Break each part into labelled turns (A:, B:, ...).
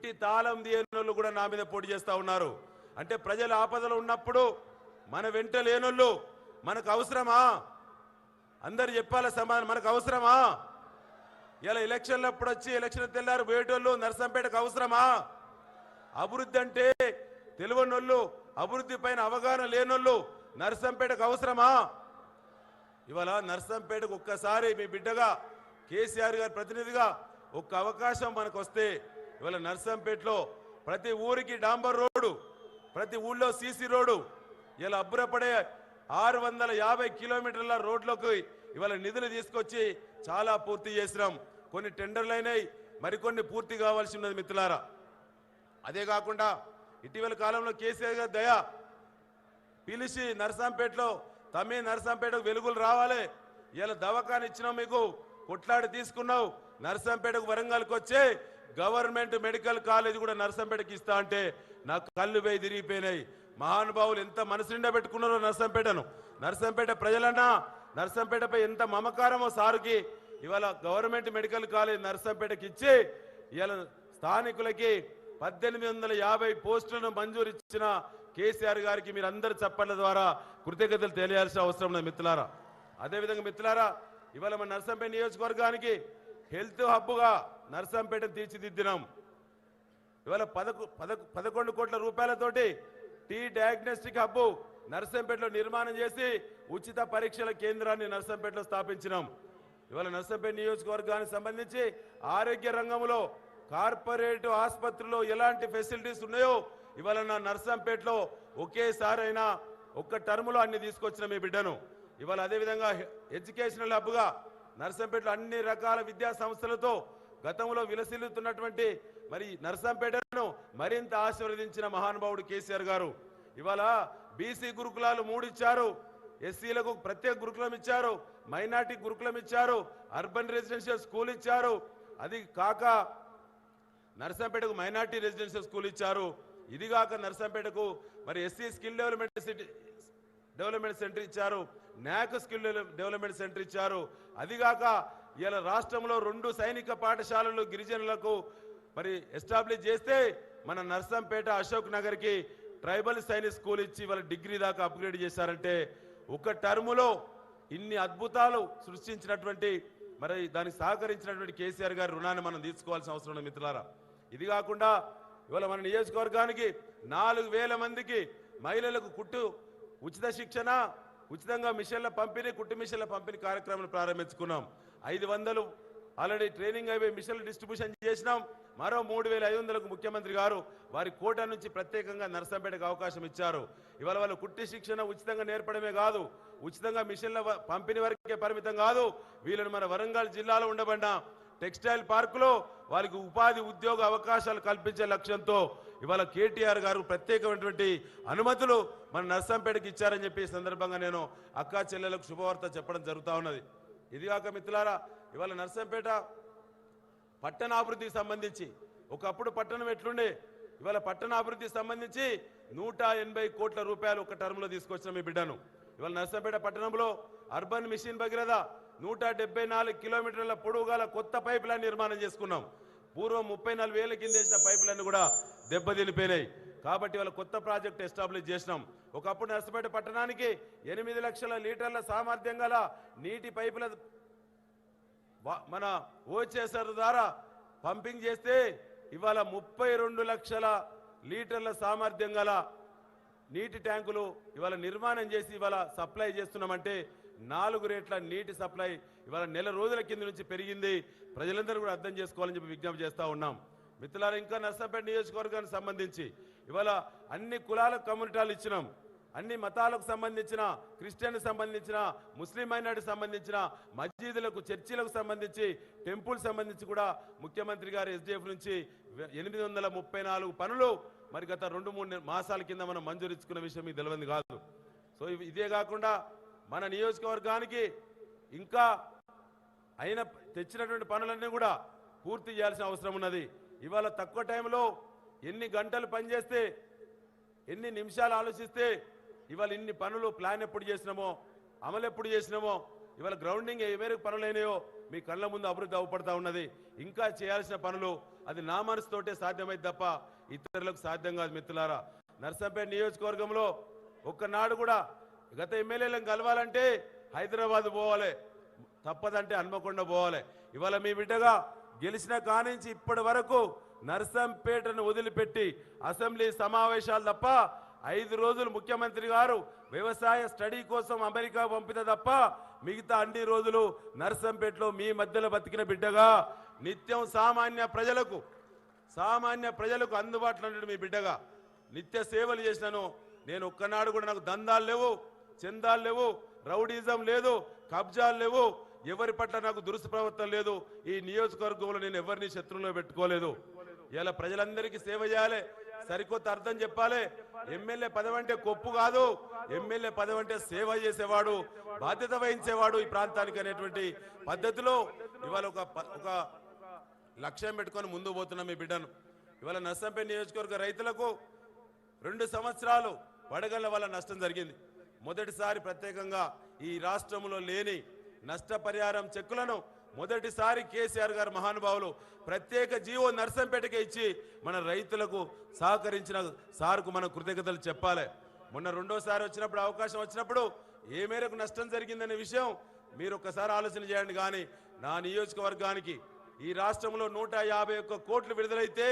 A: ఇంటి తాళం తీయనోళ్ళు కూడా నా మీద పోటీ చేస్తా ఉన్నారు. అంటే ప్రజల ఆపదలు ఉన్నప్పుడు మన వెంట లేనోళ్ళు మనకు అవసరమా? అందరు చెప్పాలి సమాధానం. మనకు అవసరమా? ఇలా ఎలక్షన్లప్పుడు వచ్చి ఎలక్షన్ తెల్లారు వేటోళ్ళు నర్సంపేటకు అవసరమా? అభివృద్ధి అంటే తెలియనోళ్ళు, అభివృద్ధి పైన అవగాహన లేనోళ్ళు నర్సంపేటకు అవసరమా? ఇవాళ నర్సంపేటకు ఒక్కసారి మీ బిడ్డగా కేసీఆర్ గారి ప్రతినిధిగా ఒక్క అవకాశం మనకు వస్తే ఇవాళ నర్సంపేటలో ప్రతి ఊరికి డాంబర్ రోడ్డు, ప్రతి ఊళ్ళో సీసీ రోడ్డు, ఇలా అబ్బురపడే 650 కిలోమీటర్ల రోడ్లకు ఇవాళ నిధులు తీసుకొచ్చి చాలా పూర్తి చేసినాం. కొన్ని టెండర్లు అయినాయి, మరికొన్ని పూర్తి కావాల్సి ఉన్నది మిత్రులారా. అదే కాకుండా ఇటీవల కాలంలో కేసీఆర్ గారి దయ పిలిచి నర్సంపేటలో తమ్మి నర్సంపేటకు వెలుగులు రావాలి, ఇలా దవాఖాన ఇచ్చినాం, మీకు కొట్లాడి తీసుకున్నావు, నర్సంపేటకు వరంగల్కి వచ్చే గవర్నమెంట్ మెడికల్ కాలేజ్ కూడా నర్సంపేటకి ఇస్తా అంటే నాకు కళ్ళు వేయి తిరిగిపోయినాయి. మహానుభావులు ఎంత మనసు నిండా పెట్టుకున్నారో నర్సంపేటను. నర్సంపేట ప్రజలన్నా నర్సంపేటపై ఎంత మమకారమో సారుకి ఇవాళ గవర్నమెంట్ మెడికల్ కాలేజ్ నర్సంపేటకి ఇచ్చి ఇవాళ స్థానికులకి 1850 పోస్టులను మంజూరు ఇచ్చిన కేసీఆర్ గారికి మీరు అందరు చప్పట్ల ద్వారా కృతజ్ఞతలు తెలియాల్సిన అవసరం ఉన్నది మిత్రులారా. అదేవిధంగా మిత్రులారా, ఇవాళ మన నర్సంపేట నియోజకవర్గానికి హెల్త్ హబ్గా నర్సంపేటను తీర్చిదిద్దినాం. ఇవాళ 11 కోట్ల రూపాయలతోటి టీ డయాగ్నోస్టిక్ హబ్ నర్సంపేటలో నిర్మాణం చేసి ఉచిత పరీక్షల కేంద్రాన్ని నర్సంపేటలో స్థాపించినాం. ఇవాళ నర్సంపేట నియోజకవర్గానికి సంబంధించి ఆరోగ్య రంగంలో కార్పొరేట్ ఆసుపత్రిలో ఎలాంటి ఫెసిలిటీస్ ఉన్నాయో ఇవాళ నా నర్సంపేటలో ఒకేసారి అయినా ఒక్క టర్ములో అన్ని తీసుకొచ్చిన మీ బిడ్డను. ఇవాళ అదేవిధంగా ఎడ్యుకేషనల్ హబ్గా నర్సంపేటలో అన్ని రకాల విద్యా సంస్థలతో గతంలో విలసిల్లుతున్నటువంటి మరి నర్సంపేటను మరింత ఆశీర్వదించిన మహానుభావుడు కేసీఆర్ గారు. ఇవాళ బీసీ గురుకులాలు 3 ఇచ్చారు, ఎస్సీలకు ప్రత్యేక గురుకులం ఇచ్చారు, మైనార్టీ గురుకులం ఇచ్చారు, అర్బన్ రెసిడెన్షియల్ స్కూల్ ఇచ్చారు. అది కాక నర్సంపేటకు మైనార్టీ రెసిడెన్షియల్ స్కూల్ ఇచ్చారు. ఇదిగాక నర్సంపేటకు మరి ఎస్సీ స్కిల్ డెవలప్మెంట్ సెంటర్ ఇచ్చారు, న్యాక్ స్కిల్ డెవలప్మెంట్ సెంటర్ ఇచ్చారు. అదిగాక ఇలా రాష్ట్రంలో 2 సైనిక పాఠశాలలు గిరిజనులకు మరి ఎస్టాబ్లిష్ చేస్తే మన నర్సంపేట అశోక్ నగర్కి ట్రైబల్ సైనిక్ స్కూల్ ఇచ్చి వాళ్ళ డిగ్రీ దాకా అప్గ్రేడ్ చేశారంటే ఒక టర్ములో ఇన్ని అద్భుతాలు సృష్టించినటువంటి మరి దానికి సహకరించినటువంటి కేసీఆర్ గారి రుణాన్ని మనం తీసుకోవాల్సిన అవసరం ఉంది మిత్రులారా. ఇది కాకుండా ఇవాళ మన నియోజకవర్గానికి 4000 మందికి మహిళలకు కుట్టు ఉచిత శిక్షణ, ఉచితంగా మిషన్ల పంపిణీ, కుట్టు మిషన్ల పంపిణీ కార్యక్రమాలు ప్రారంభించుకున్నాం. 500 ఆల్రెడీ ట్రైనింగ్ అయిపోయి మిషన్లు డిస్ట్రిబ్యూషన్ చేసినాం. మరో 3500కు ముఖ్యమంత్రి గారు వారి కోట నుంచి ప్రత్యేకంగా నర్సంపేటకు అవకాశం ఇచ్చారు. ఇవాళ వాళ్ళు కుట్టి శిక్షణ ఉచితంగా నేర్పడమే కాదు, ఉచితంగా మిషన్ల పంపిణీ వరకే పరిమితం కాదు, వీళ్ళని మన వరంగల్ జిల్లాలో ఉండబడిన టెక్స్టైల్ పార్కులో వారికి ఉపాధి ఉద్యోగ అవకాశాలు కల్పించే లక్ష్యంతో ఇవాళ కేటీఆర్ గారు ప్రత్యేకమైనటువంటి అనుమతులు మన నర్సంపేటకి ఇచ్చారని చెప్పి ఈ సందర్భంగా నేను అక్కా చెల్లెలకు శుభవార్త చెప్పడం జరుగుతూ ఉన్నది. ఇదిగాక మిత్రులారా, ఇవాళ నర్సంపేట పట్టణాభివృద్ధికి సంబంధించి ఒకప్పుడు పట్టణం ఎట్లుండే, ఇవాళ పట్టణాభివృద్ధికి సంబంధించి 180 కోట్ల రూపాయలు ఒక టర్మ్లో తీసుకొచ్చిన మీ బిడ్డను. ఇవాళ నర్సంపేట పట్టణంలో అర్బన్ మిషన్ భగీరథ 174 కిలోమీటర్ల పొడవుగాల కొత్త పైప్ లైన్ నిర్మాణం చేసుకున్నాం. పూర్వం 34,000 కింద వేసిన పైప్ లైన్ కూడా దెబ్బతినిపోయినాయి. కాబట్టి వాళ్ళ కొత్త ప్రాజెక్ట్ ఎస్టాబ్లిష్ చేసినాం. ఒకప్పుడు నర్సంపేట పట్టణానికి 8 లక్షల లీటర్ల సామర్థ్యం గల నీటి పైపుల మన ఓచేసర్ ద్వారా పంపింగ్ చేస్తే ఇవాళ 32 లక్షల లీటర్ల సామర్థ్యం గల నీటి ట్యాంకులు ఇవాళ నిర్మాణం చేసి ఇవాళ సప్లై చేస్తున్నామంటే 4 రేట్ల నీటి సప్లై ఇవాళ నెల రోజుల కింద నుంచి పెరిగింది. ప్రజలందరూ కూడా అర్థం చేసుకోవాలని చెప్పి విజ్ఞప్తి చేస్తూ ఉన్నాం. మిత్రులారా, ఇంకా నర్సంపేట నియోజకవర్గానికి సంబంధించి ఇవాళ అన్ని కులాల కమ్యూనిటీలు ఇచ్చినాం. అన్ని మతాలకు సంబంధించిన, క్రిస్టియన్కి సంబంధించిన, ముస్లిం మైనార్టీకి సంబంధించిన మస్జిదులకు, చర్చిలకు సంబంధించి, టెంపుల్ సంబంధించి కూడా ముఖ్యమంత్రి గారు ఎస్డిఎఫ్ నుంచి 834 పనులు మరి గత 2-3 మాసాల కింద మనం మంజూరు ఇచ్చుకున్న విషయం మీకు తెలియదు కాదు. సో ఇదే కాకుండా మన నియోజకవర్గానికి ఇంకా తెచ్చినటువంటి పనులన్నీ కూడా పూర్తి చేయాల్సిన అవసరం ఉన్నది. ఇవాళ తక్కువ టైంలో ఎన్ని గంటలు పనిచేస్తే, ఎన్ని నిమిషాలు ఆలోచిస్తే ఇవాళ ఇన్ని పనులు ప్లాన్ ఎప్పుడు చేసినామో, అమలు ఎప్పుడు చేసినామో, ఇవాళ గ్రౌండింగ్ ఏ మేరకు పనులైనాయో మీ కళ్ళ ముందు అభివృద్ధి అవపడతా ఉన్నది. ఇంకా చేయాల్సిన పనులు అది నా మనసుతోటే సాధ్యమైంది తప్ప ఇతరులకు సాధ్యం కాదు. మిత్రులారా, నర్సంపేట నియోజకవర్గంలో ఒక్కనాడు కూడా గత ఎమ్మెల్యేలను కలవాలంటే హైదరాబాద్ పోవాలి, తప్పదంటే హన్మకొండ పోవాలి. ఇవాళ మీ బిడ్డగా గెలిచిన కానించి ఇప్పటి వరకు నర్సంపేటను వదిలిపెట్టి అసెంబ్లీ సమావేశాలు తప్ప 5 రోజులు ముఖ్యమంత్రి గారు వ్యవసాయ స్టడీ కోసం అమెరికా పంపితే తప్ప మిగతా అన్ని రోజులు నర్సంపేటలో మీ మధ్యలో బతికిన బిడ్డగా నిత్యం సామాన్య ప్రజలకు అందుబాటులో ఉన్న మీ బిడ్డగా నిత్య సేవలు చేసినాను. నేను ఒక్కనాడు కూడా నాకు దందాలు లేవు, చందాలు లేవు, రౌడీజం లేదు, కబ్జాలు లేవు, ఎవరి పట్ల నాకు దురుసు లేదు. ఈ నియోజకవర్గంలో నేను ఎవరిని శత్రువులో పెట్టుకోలేదు. ఇలా ప్రజలందరికీ సేవ చేయాలి, సరికొత్త అర్థం చెప్పాలి. ఎమ్మెల్యే పదవి అంటే కొప్పు కాదు, ఎమ్మెల్యే పదవి అంటే సేవ చేసేవాడు, బాధ్యత వహించేవాడు ఈ ప్రాంతానికి అనేటువంటి పద్ధతిలో ఇవాళ ఒక లక్ష్యం పెట్టుకొని ముందుకు పోతున్నా మీ బిడ్డను. ఇవాళ నర్సంపేట నియోజకవర్గ రైతులకు 2 సంవత్సరాలు వడగళ్ల వల్ల నష్టం జరిగింది. మొదటిసారి ప్రత్యేకంగా ఈ రాష్ట్రంలో లేని నష్టపరిహారం చెక్కులను మొదటిసారి కేసీఆర్ గారు మహానుభావులు ప్రత్యేక జీవో నర్సంపేటకే ఇచ్చి మన రైతులకు సహకరించిన సార్కు మనం కృతజ్ఞతలు చెప్పాలి. మొన్న రెండోసారి వచ్చినప్పుడు అవకాశం వచ్చినప్పుడు ఏ మేరకు నష్టం జరిగిందనే విషయం మీరు ఒక్కసారి ఆలోచన చేయండి. కానీ నా నియోజకవర్గానికి ఈ రాష్ట్రంలో 151 కోట్లు విడుదలైతే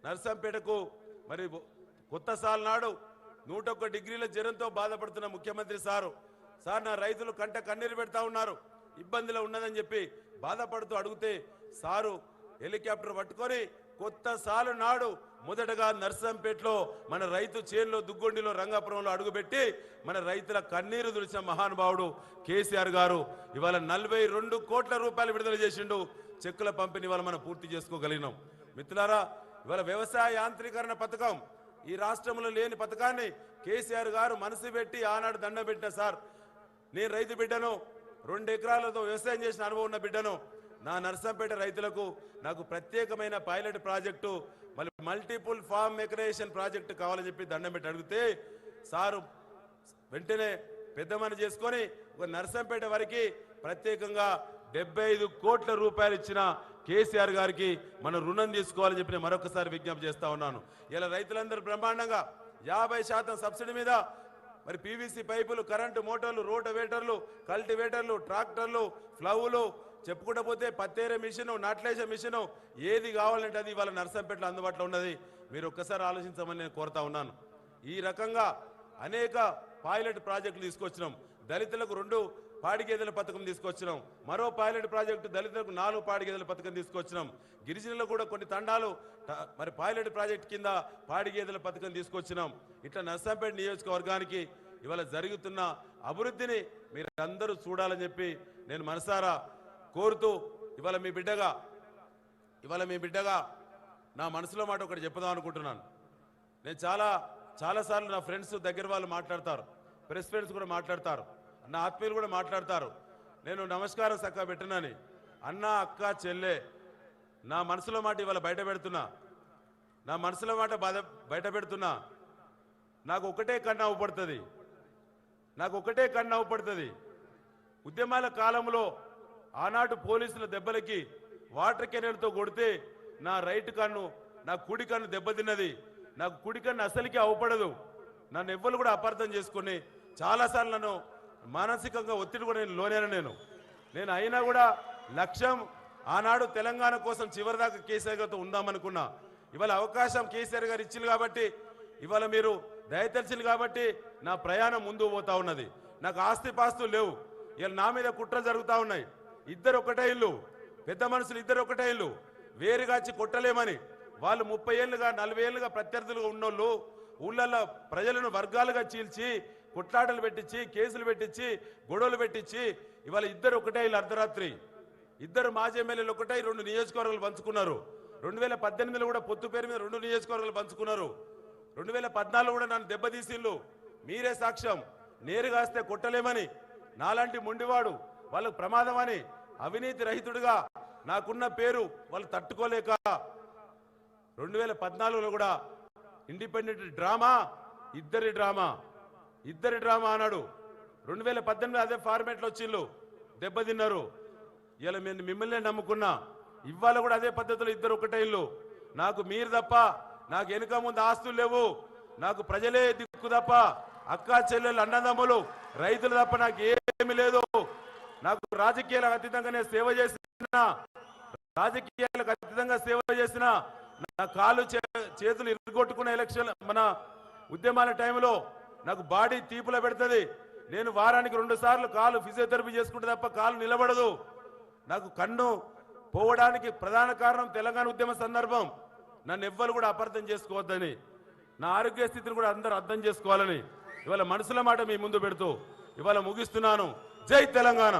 A: నర్సంపేటకు మరి కొత్త సాల్ నాడు 101 డిగ్రీల జ్వరంతో బాధపడుతున్న ముఖ్యమంత్రి సార్ నా రైతులు కంట కన్నీరు పెడతా ఉన్నారు, ఇబ్బందిలో ఉన్నదని చెప్పి బాధపడుతూ అడిగితే సారు హెలికాప్టర్ పట్టుకొని కొత్త సాలు నాడు మొదటగా నర్సంపేటలో మన రైతు చేనులో దుగ్గొండిలో రంగాపురంలో అడుగుపెట్టి మన రైతుల కన్నీరు తుడిచిన మహానుభావుడు కేసీఆర్ గారు ఇవాళ 42 కోట్ల రూపాయలు విడుదల చేసిండు. చెక్కుల పంపిణీ ఇవాళ మనం పూర్తి చేసుకోగలిగినాం. మిత్రులారా, ఇవాళ వ్యవసాయ యాంత్రీకరణ పథకం ఈ రాష్ట్రంలో లేని పథకాన్ని కేసీఆర్ గారు మనసు పెట్టి ఆనాడు దండం పెట్టిన సార్. నేను రైతు బిడ్డను, 2 ఎకరాలతో వ్యవసాయం చేసిన అనుభవం ఉన్న బిడ్డను. నా నర్సంపేట రైతులకు నాకు ప్రత్యేకమైన pilot project multiple farm mechanisation project కావాలని చెప్పి దండం పెట్టి అడిగితే సారు వెంటనే పెద్ద మన చేసుకొని ఒక నర్సంపేట వరకు ప్రత్యేకంగా 75 కోట్ల రూపాయలు ఇచ్చిన కేసీఆర్ గారికి మనం రుణం తీసుకోవాలని చెప్పి నేను మరొకసారి విజ్ఞప్తి చేస్తా ఉన్నాను. ఇలా రైతులందరూ బ్రహ్మాండంగా 50% సబ్సిడీ మీద మరి పీవీసీ పైపులు, కరెంటు మోటార్లు, రోటవేటర్లు, కల్టివేటర్లు, ట్రాక్టర్లు, ఫ్లౌలు చెప్పుకుంటూ పోతే పత్తేరే మిషను, నాట్లేసే మిషను ఏది కావాలంటే అది ఇవాళ నర్సంపేటలో అందుబాటులో ఉన్నది. మీరు ఒక్కసారి ఆలోచించమని నేను కోరుతా ఉన్నాను. ఈ రకంగా అనేక పైలట్ ప్రాజెక్టులు తీసుకొచ్చినాం. దళితులకు 2 పాడి గేదెల పథకం తీసుకొచ్చినాం. మరో పైలట్ ప్రాజెక్టు దళితులకు 4 పాడి గేదెల పథకం తీసుకొచ్చినాం. గిరిజనులకు కూడా కొన్ని తండాలు మరి పైలట్ ప్రాజెక్టు కింద పాడి గేదెల పథకం తీసుకొచ్చినాం. ఇట్లా నర్సంపేట నియోజకవర్గానికి ఇవాళ జరుగుతున్న అభివృద్ధిని మీరు అందరూ చూడాలని చెప్పి నేను మనసారా కోరుతూ ఇవాళ మీ బిడ్డగా నా మనసులో మాట ఒకటి చెప్పుదాం అనుకుంటున్నాను. నేను చాలాసార్లు నా ఫ్రెండ్స్ దగ్గర వాళ్ళు మాట్లాడతారు, ప్రెస్ ఫ్రెండ్స్ కూడా మాట్లాడతారు, నా ఆత్మీయులు కూడా మాట్లాడతారు. నేను నమస్కారం చక్కగా పెట్టినని అన్న, అక్క, చెల్లె నా మనసులో మాట ఇవాళ బయట పెడుతున్నా. నాకు ఒకటే కన్ను అవ్వబడుతుంది. ఉద్యమాల కాలంలో ఆనాటి పోలీసుల దెబ్బలకి వాటర్ కెనాల్తో కొడితే నా రైట్ కన్ను, నా కుడి కన్ను దెబ్బతిన్నది. నాకు కుడి కన్ను అసలుకి అవ్వపడదు. నన్ను ఎవ్వరు కూడా అపార్థం చేసుకుని చాలాసార్లు నన్ను మానసికంగా ఒత్తిడి కూడా నేను లోనేను. నేను అయినా కూడా లక్ష్యం ఆనాడు తెలంగాణ కోసం చివరిదాకా కేసీఆర్ గారితో ఉందామనుకున్నా. ఇవాళ అవకాశం కేసీఆర్ గారు ఇచ్చింది కాబట్టి, ఇవాళ మీరు దయతలిసింది కాబట్టి నా ప్రయాణం ముందుకు పోతా ఉన్నది. నాకు ఆస్తిపాస్తులు లేవు. ఇవాళ నా మీద కుట్రలు జరుగుతూ ఉన్నాయి. ఇద్దరు ఒకటే ఇల్లు, పెద్ద మనుషులు ఇద్దరు ఒకటే ఇల్లు, వేరుగాచి కొట్టలేమని వాళ్ళు 30 ఏళ్ళుగా 40 ఏళ్ళుగా ప్రత్యర్థులుగా ఉన్నోళ్ళు ఊళ్ళల్లో ప్రజలను వర్గాలుగా చీల్చి కొట్లాటలు పెట్టించి, కేసులు పెట్టించి, గొడవలు పెట్టించి ఇవాళ ఇద్దరు ఒకటే ఇల్లు అర్ధరాత్రి. ఇద్దరు మాజీ ఎమ్మెల్యేలు ఒకటే 2 నియోజకవర్గాలు పంచుకున్నారు. 2018లో కూడా పొత్తు పేరు మీద 2 నియోజకవర్గాలు పంచుకున్నారు. 2014 కూడా నన్ను దెబ్బతీసిల్లు, మీరే సాక్ష్యం. నేరుగాస్తే కొట్టలేమని, నాలాంటి మొండివాడు వాళ్ళకు ప్రమాదం అని, అవినీతి రహితుడిగా నాకున్న పేరు వాళ్ళు తట్టుకోలేక 2014లో కూడా ఇండిపెండెంట్ డ్రామా, ఇద్దరి డ్రామా అన్నాడు. 2018 అదే ఫార్మేట్లో వచ్చిళ్ళు, దెబ్బతిన్నారు. ఇలా మిమ్మల్ని నమ్ముకున్నా. ఇవాళ కూడా అదే పద్ధతిలో ఇద్దరు ఒకటే ఇల్లు. నాకు మీరు తప్ప, నాకు వెనుక ముందు ఆస్తులు లేవు, నాకు ప్రజలే దిక్కు తప్ప, అక్కా చెల్లెళ్ళు అన్నదమ్ములు రైతులు తప్ప నాకు ఏమీ లేదు. నాకు రాజకీయాలకు అతీతంగానే సేవ చేసిన, రాజకీయాలకు అతీతంగా సేవ చేసిన, నా కాళ్ళు చేతులు ఇరుగొట్టుకున్న ఎలక్షన్ మన ఉద్యమాల టైంలో నాకు బాడీ తీపులో పెడుతుంది. నేను వారానికి 2 సార్లు కాలు ఫిజియోథెరపీ చేసుకుంటే తప్ప కాలు నిలబడదు. నాకు కన్ను పోవడానికి ప్రధాన కారణం తెలంగాణ ఉద్యమ సందర్భం. నన్ను ఎవ్వరు కూడా అపార్థం చేసుకోవద్దని, నా ఆరోగ్య స్థితిని కూడా అందరూ అర్థం చేసుకోవాలని ఇవాళ మనసుల మాట మీ ముందు పెడుతూ ఇవాళ ముగిస్తున్నాను. జై తెలంగాణ.